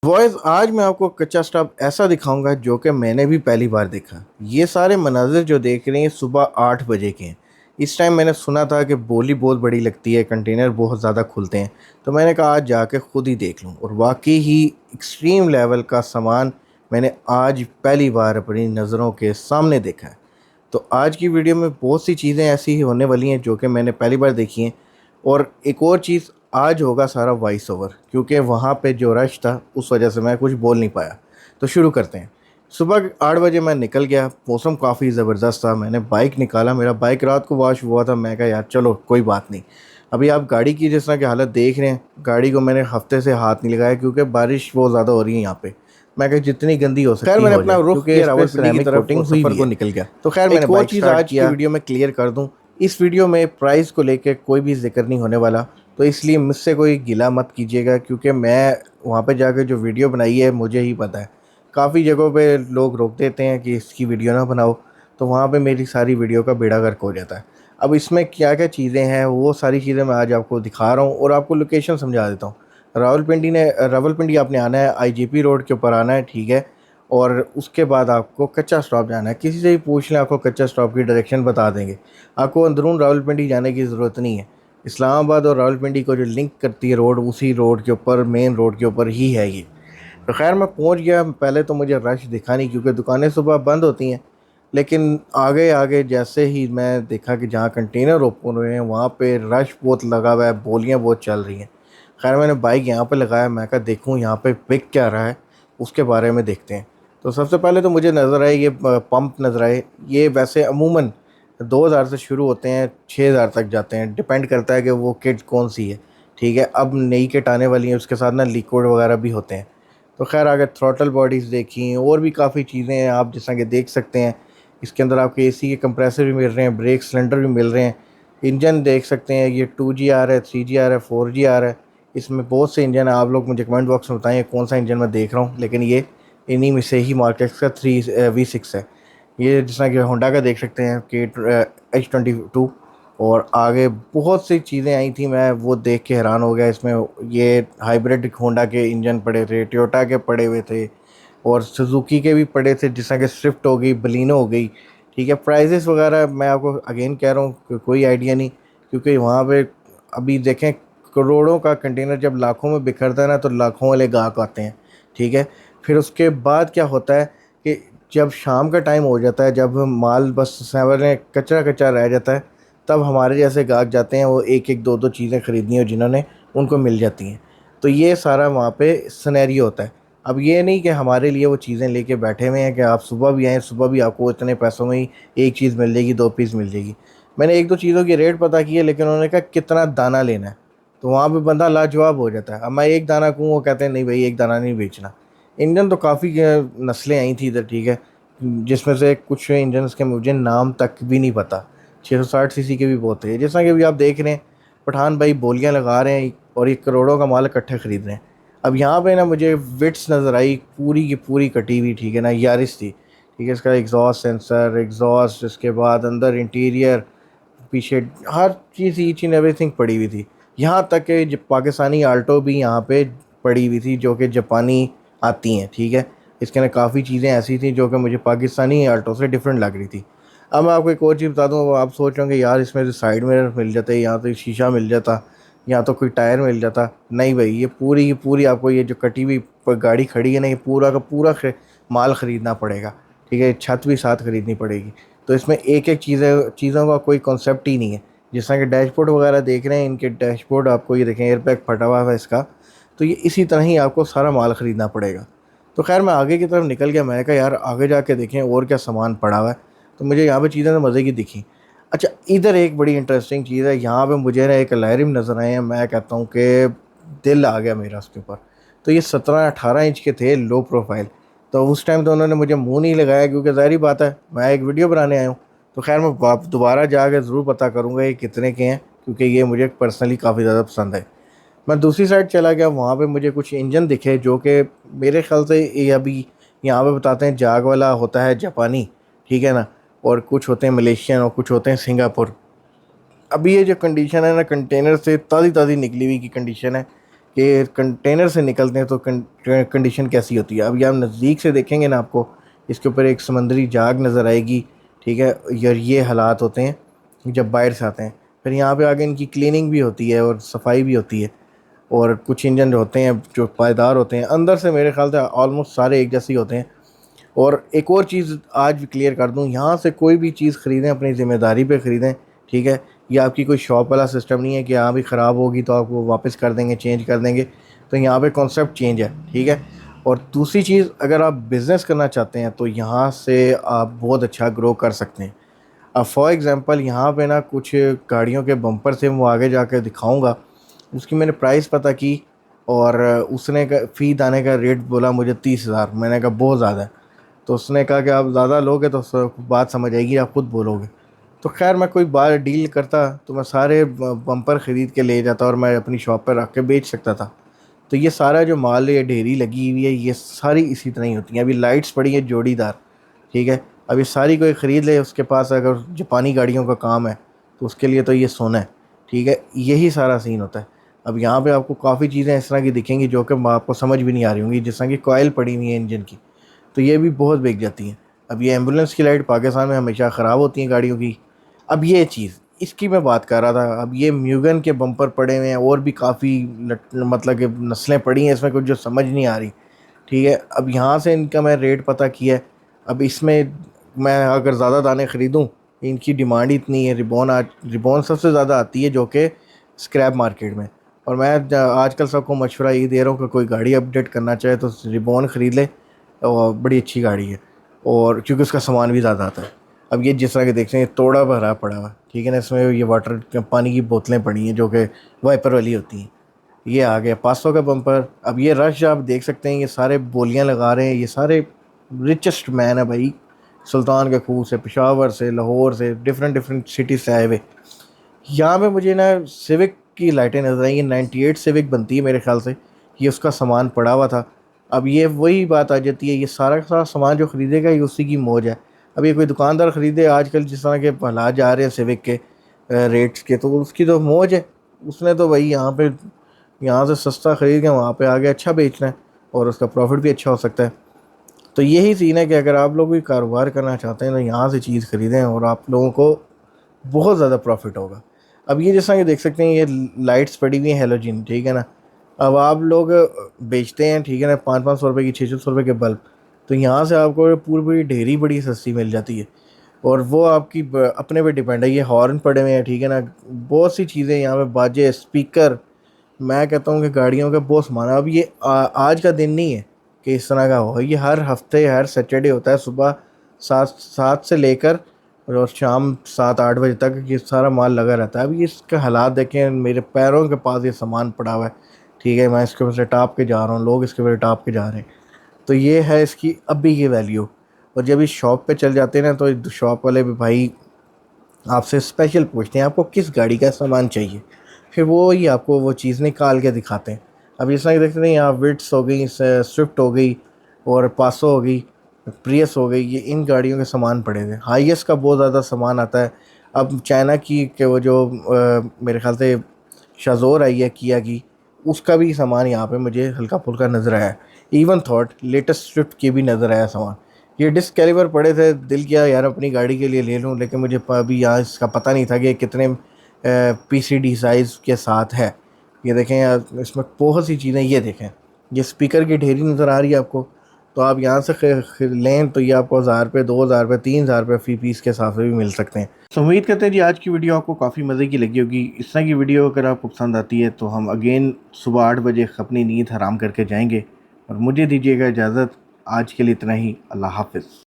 Boys आज मैं आपको कच्चा स्टाफ ऐसा दिखाऊंगा जो कि मैंने भी पहली बार देखा। ये सारे मनाजिर जो देख रहे हैं सुबह 8 बजे के हैं। इस टाइम मैंने सुना था कि बोली बहुत बड़ी लगती है, कंटेनर बहुत ज़्यादा खुलते हैं। तो मैंने कहा आज जाके ख़ुद ही देख लूँ, और वाकई ही एक्सट्रीम लेवल का सामान मैंने आज पहली बार अपनी नज़रों के सामने देखा है। तो आज की वीडियो में बहुत सी चीज़ें ऐसी ही होने वाली हैं जो कि मैंने पहली बार देखी हैं। और एक और चीज़, आज होगा सारा वॉइस ओवर, क्योंकि वहाँ पे जो रश था उस वजह से मैं कुछ बोल नहीं पाया। तो शुरू करते हैं। सुबह 8 बजे मैं निकल गया, मौसम काफ़ी ज़बरदस्त था। मैंने बाइक निकाला, मेरा बाइक रात को वॉश हुआ था। मैं कहा यार चलो कोई बात नहीं। अभी आप गाड़ी की जिस तरह की हालत देख रहे हैं, गाड़ी को मैंने हफ्ते से हाथ नहीं लगाया क्योंकि बारिश बहुत ज़्यादा हो रही है यहाँ पे। मैं कहा जितनी गंदी हो सकती मैंने हो अपना जाए, रुख क्योंकि किया इस पे रावलपिंडी की सिरेमिक तरफ और कोटिंग हुई सफ़र हुई को है। निकल गया। तो खैर मैंने एक और बाइक चीज़ स्टार्ट आज की किया। वीडियो में क्लियर कर दूं, इस वीडियो में प्राइस को लेके कोई भी जिक्र नहीं होने वाला, तो इसलिए मुझसे कोई गिला मत कीजिएगा, क्योंकि मैं वहाँ पे जाकर जो वीडियो बनाई है मुझे ही पता है। काफ़ी जगहों पे लोग रोक देते हैं कि इसकी वीडियो ना बनाओ, तो वहाँ पे मेरी सारी वीडियो का बेड़ा गर्क हो जाता है। अब इसमें क्या क्या चीज़ें हैं वो सारी चीज़ें मैं आज आपको दिखा रहा हूँ और आपको लोकेशन समझा देता हूँ। रावलपिंडी आपने आना है, आईजीपी रोड के ऊपर आना है, ठीक है। और उसके बाद आपको कच्चा स्टॉप जाना है। किसी से भी पूछ लें, आपको कच्चा स्टॉप की डायरेक्शन बता देंगे। आपको अंदरून रावलपिंडी जाने की ज़रूरत नहीं है। इस्लामाबाद और रावलपिंडी को जो लिंक करती है रोड, उसी रोड के ऊपर, मेन रोड के ऊपर ही है ये। तो खैर मैं पहुंच गया। पहले तो मुझे रश दिखा नहीं, क्योंकि दुकानें सुबह बंद होती हैं। लेकिन आगे आगे जैसे ही मैं देखा कि जहाँ कंटेनर ओपन हुए हैं वहाँ पे रश बहुत लगा हुआ है, बोलियाँ बहुत चल रही हैं। खैर मैंने बाइक यहाँ पे लगाया, मैं कहा देखूँ यहाँ पे बिक क्या रहा है, उसके बारे में देखते हैं। तो सबसे पहले तो मुझे नज़र आए ये पंप नज़र आए। ये वैसे अमूमन 2000 से शुरू होते हैं, 6000 तक जाते हैं, डिपेंड करता है कि वो किट कौन सी है, ठीक है। अब नई किट आने वाली है, उसके साथ ना लिक्विड वगैरह भी होते हैं। तो खैर आगे थ्रॉटल बॉडीज़ देखी और भी काफ़ी चीज़ें हैं, आप जैसा कि देख सकते हैं। इसके अंदर आपके एसी के कंप्रेसर भी मिल रहे हैं, ब्रेक सिलेंडर भी मिल रहे हैं। इंजन देख सकते हैं, ये 2G आ रहा है, 3G आ रहा है, 4G आ रहा है। इसमें बहुत से इंजन है, आप लोग मुझे कमेंट बॉक्स में बताएं कौन सा इंजन मैं देख रहा हूँ। लेकिन ये इन्हीं में से ही मार्केट का 3V6 है। ये जिस तरह कि होंडा का देख सकते हैं कि H22। और आगे बहुत सी चीज़ें आई थी, मैं वो देख के हैरान हो गया। इसमें ये हाइब्रिड होंडा के इंजन पड़े थे, टोयोटा के पड़े हुए थे, और सुजुकी के भी पड़े थे, जिस तरह कि स्विफ्ट हो गई, बलिनो हो गई, ठीक है। प्राइजेस वगैरह मैं आपको अगेन कह रहा हूँ कि कोई आइडिया नहीं, क्योंकि वहाँ पे अभी देखें करोड़ों का कंटेनर जब लाखों में बिखरता है ना, तो लाखों वाले ग्राहक आते हैं, ठीक है। फिर उसके बाद क्या होता है कि जब शाम का टाइम हो जाता है, जब माल बस सेवन कचरा कचरा रह जाता है, तब हमारे जैसे ग्राहक जाते हैं, वो एक एक दो दो चीज़ें ख़रीदनी हो जिन्होंने, उनको मिल जाती हैं। तो ये सारा वहाँ पे सिनेरियो होता है। अब ये नहीं कि हमारे लिए वो चीज़ें लेके बैठे हुए हैं कि आप सुबह भी आएँ, सुबह भी आपको इतने पैसों में ही एक चीज़ मिल जाएगी, 2 पीस मिल जाएगी। मैंने एक दो चीज़ों की रेट पता की है, लेकिन उन्होंने कहा कितना दाना लेना है। तो वहाँ पे बंदा लाजवाब हो जाता है। अब मैं एक दाना कहूँ, वो कहते हैं नहीं भाई एक दाना नहीं बेचना। इंजन तो काफ़ी नस्लें आई थी इधर, ठीक है, जिसमें से कुछ इंजन्स के मुझे नाम तक भी नहीं पता। 660 सीसी के भी बहुत थे। जैसा कि अभी आप देख रहे हैं, पठान भाई बोलियां लगा रहे हैं और ये करोड़ों का माल इकट्ठे खरीद रहे हैं। अब यहाँ पे ना मुझे विट्स नज़र आई पूरी की पूरी कटी हुई, ठीक है ना, यारिस थी, ठीक है। इसका एग्जॉस्ट सेंसर, एग्जॉस्ट, इसके बाद अंदर इंटीरियर, पीछे हर चीज़, ईच एंड एवरीथिंग पड़ी हुई थी। यहाँ तक कि पाकिस्तानी आल्टो भी यहाँ पे पड़ी हुई थी, जो कि जापानी आती हैं, ठीक है। इसके अंदर काफ़ी चीज़ें ऐसी थी जो कि मुझे पाकिस्तानी आल्टो से डिफरेंट लग रही थी। अब मैं आपको एक और चीज़ बता दूँ, आप सोच रहे होंगे यार इसमें तो साइड मिरर मिल जाते, यहाँ तो शीशा मिल जाता, या तो कोई टायर मिल जाता। नहीं भाई, ये पूरी की पूरी आपको ये जो कटी हुई गाड़ी खड़ी है ना, ये पूरा का पूरा माल ख़रीदना पड़ेगा, ठीक है। छत भी साथ ख़रीदनी पड़ेगी। तो इसमें एक एक चीज़ों का कोई कॉन्सेप्ट ही नहीं है। जिस तरह के डैशबोर्ड वगैरह देख रहे हैं, इनके डैशबोर्ड आपको ये देखें, एयरबैग फटा हुआ है इसका। तो ये इसी तरह ही आपको सारा माल ख़रीदना पड़ेगा। तो खैर मैं आगे की तरफ निकल गया। मैंने कहा यार आगे जाके देखें और क्या सामान पड़ा हुआ है। तो मुझे यहाँ पे चीज़ें तो मज़े की दिखी। अच्छा, इधर एक बड़ी इंटरेस्टिंग चीज़ है। यहाँ पे मुझे ना एक लायरिम नज़र आए हैं, मैं कहता हूँ कि दिल आ गया मेरा उसके ऊपर। तो ये 17-18 इंच के थे, लो प्रोफाइल। तो उस टाइम तो उन्होंने मुझे मुंह नहीं लगाया, क्योंकि ज़ाहिर बात है मैं एक वीडियो बनाने आया हूँ। तो खैर मैं दोबारा जाकर ज़रूर पता करूँगा ये कितने के हैं, क्योंकि ये मुझे पर्सनली काफ़ी ज़्यादा पसंद है। मैं दूसरी साइड चला गया, वहाँ पे मुझे कुछ इंजन दिखे जो कि मेरे ख्याल से ये अभी यहाँ पे बताते हैं जाग वाला होता है जापानी, ठीक है ना, और कुछ होते हैं मलेशियन और कुछ होते हैं सिंगापुर। अभी ये जो कंडीशन है ना, कंटेनर से ताज़ी ताज़ी निकली हुई की कंडीशन है। कि कंटेनर से निकलते हैं तो कंडीशन कैसी होती है। अब ये आप नज़दीक से देखेंगे ना, आपको इसके ऊपर एक समंदरी जाग नज़र आएगी, ठीक है। यार ये हालात होते हैं जब बाहर से आते हैं। फिर यहाँ पे आगे इनकी क्लीनिंग भी होती है और सफाई भी होती है। और कुछ इंजन जो होते हैं जो पायदार होते हैं, अंदर से मेरे ख्याल से ऑलमोस्ट सारे एक जैसे ही होते हैं। और एक और चीज़ आज भी क्लियर कर दूं, यहाँ से कोई भी चीज़ ख़रीदें अपनी ज़िम्मेदारी पे ख़रीदें, ठीक है। ये आपकी कोई शॉप वाला सिस्टम नहीं है कि हाँ भी ख़राब होगी तो आपको वापस कर देंगे, चेंज कर देंगे। तो यहाँ पे कॉन्सेप्ट चेंज है, ठीक है। और दूसरी चीज़, अगर आप बिज़नेस करना चाहते हैं तो यहाँ से आप बहुत अच्छा ग्रो कर सकते हैं। अब फॉर एग्ज़ाम्पल यहाँ पे ना कुछ गाड़ियों के बम्पर से वो आगे जाकर दिखाऊँगा, उसकी मैंने प्राइस पता की और उसने का फ़ी दाने का रेट बोला मुझे 30,000। मैंने कहा बहुत ज़्यादा है। तो उसने कहा कि आप ज़्यादा लोगे तो बात समझ आएगी, आप खुद बोलोगे। तो खैर मैं कोई बार डील करता तो मैं सारे बम्पर ख़रीद के ले जाता और मैं अपनी शॉप पर रख के बेच सकता था। तो ये सारा जो माल है, ये ढेरी लगी हुई है, ये सारी इसी तरह ही होती हैं। अभी लाइट्स पड़ी हैं जोड़ीदार, ठीक है। अब ये सारी कोई ख़रीद ले, उसके पास अगर जापानी गाड़ियों का काम है तो उसके लिए तो ये सोना है, ठीक है। यही सारा सीन होता है। अब यहाँ पे आपको काफ़ी चीज़ें इस तरह की दिखेंगी जो कि आपको समझ भी नहीं आ रही होंगी, जिस तरह की कॉयल पड़ी हुई है इंजन की, तो ये भी बहुत बिक जाती हैं। अब ये एम्बुलेंस की लाइट पाकिस्तान में हमेशा ख़राब होती हैं गाड़ियों की। अब ये चीज़, इसकी मैं बात कर रहा था। अब ये म्यूगन के बम्पर पड़े हुए हैं और भी काफ़ी मतलब कि नस्लें पड़ी हैं इसमें, कुछ जो समझ नहीं आ रही, ठीक है। अब यहाँ से इनका मैं रेट पता किया है। अब इसमें मैं अगर ज़्यादा दाने ख़रीदूँ, इनकी डिमांड ही इतनी है। रिबॉन सबसे ज़्यादा आती है जो कि स्क्रैप मार्केट में। और मैं आजकल सबको मशवरा ये दे रहा हूँ कि कोई गाड़ी अपडेट करना चाहे तो रिबॉन ख़रीद ले, और बड़ी अच्छी गाड़ी है। और क्योंकि उसका सामान भी ज़्यादा आता है। अब ये जिस तरह के देखते हैं, ये तोड़ा भरा पड़ा हुआ है, ठीक है ना। इसमें ये वाटर पानी की बोतलें पड़ी हैं जो कि वाइपर वाली होती हैं। ये आ गया 500 का बम्पर। अब ये रश आप देख सकते हैं, ये सारे बोलियां लगा रहे हैं, ये सारे रिचेस्ट मैन है भाई। सुल्तान के खूह से, पेशावर से, लाहौर से, डिफरेंट डिफरेंट सिटीज़ से आए हुए। यहाँ पे मुझे ना सिविक की लाइटें नजर आई। ये 98 सिविक बनती है मेरे ख्याल से, ये उसका सामान पड़ा हुआ था। अब ये वही बात आ जाती है, ये सारा का सारा सामान जो ख़रीदेगा ये उसी की मौज है। अब ये कोई दुकानदार ख़रीदे, आजकल जिस तरह के हालात जा रहे हैं सिविक के रेट्स के, तो उसकी तो मौज है। उसने तो भाई यहाँ से सस्ता ख़रीद के वहाँ पे आगे अच्छा बेचना है और उसका प्रॉफिट भी अच्छा हो सकता है। तो यही सीन है कि अगर आप लोग भी कारोबार करना चाहते हैं तो यहाँ से चीज़ ख़रीदें और आप लोगों को बहुत ज़्यादा प्रॉफिट होगा। अब ये जैसा कि देख सकते हैं, ये लाइट्स पड़ी हुई हैं हेलोजन, ठीक है ना। अब आप लोग बेचते हैं, ठीक है ना, 500-500 रुपये की, 600 रुपये के बल्ब। तो यहाँ से आपको पूरी पूरी ढेरी बड़ी सस्ती मिल जाती है। और वो आपकी अपने पे डिपेंड है। ये हॉर्न पड़े हुए हैं, ठीक है ना, बहुत सी चीज़ें यहाँ पे, बाजे, स्पीकर। मैं कहता हूँ कि गाड़ियों का बहुत सामान है। अब ये आज का दिन नहीं है कि इस तरह का हो। ये हर हफ्ते, हर सैटरडे होता है, सुबह 7 से लेकर और शाम 7-8 बजे तक ये सारा माल लगा रहता है। अब ये इसके हालात देखें, मेरे पैरों के पास ये सामान पड़ा हुआ है, ठीक है। मैं इसके ऊपर से टाप के जा रहा हूँ, लोग इसके ऊपर टाप के जा रहे हैं। तो ये है इसकी अभी की वैल्यू। और जब इस शॉप पे चल जाते हैं ना, तो शॉप वाले भी भाई आपसे स्पेशल पूछते हैं आपको किस गाड़ी का सामान चाहिए। फिर वो ही आपको वो चीज़ निकाल के दिखाते हैं। अब इस तरह देखते हैं, यहाँ विट्स हो गई, स्विफ्ट हो गई और पासो हो गई, प्रियस हो गई, ये इन गाड़ियों के सामान पड़े थे। हाईएस्ट का बहुत ज़्यादा सामान आता है। अब चाइना की के वो जो मेरे ख्याल से शाज़ोर आई है किया की, उसका भी सामान यहाँ पे मुझे हल्का फुल्का नज़र आया। इवन थॉट लेटेस्ट स्विफ्ट की भी नज़र आया सामान। ये डिस्क कैलिबर पड़े थे, दिल किया यार अपनी गाड़ी के लिए ले लूँ, लेकिन मुझे अभी यहाँ इसका पता नहीं था कि कितने पीसीडी साइज़ के साथ है। ये देखें यार, इसमें बहुत सी चीज़ें, ये देखें, ये स्पीकर की ढेरी नज़र आ रही है आपको। तो आप यहाँ से लें तो ये आपको 1000 रुपये, 2000 रुपये, 3000 रुपये फ़ी पीस के हिसाब से भी मिल सकते हैं। तो उम्मीद करते हैं जी आज की वीडियो आपको काफ़ी मज़े की लगी होगी। इस तरह की वीडियो अगर आपको पसंद आती है तो हम अगेन सुबह 8 बजे अपनी नींद हराम करके जाएंगे। और मुझे दीजिएगा इजाज़त, आज के लिए इतना ही। अल्लाह हाफ़िज़।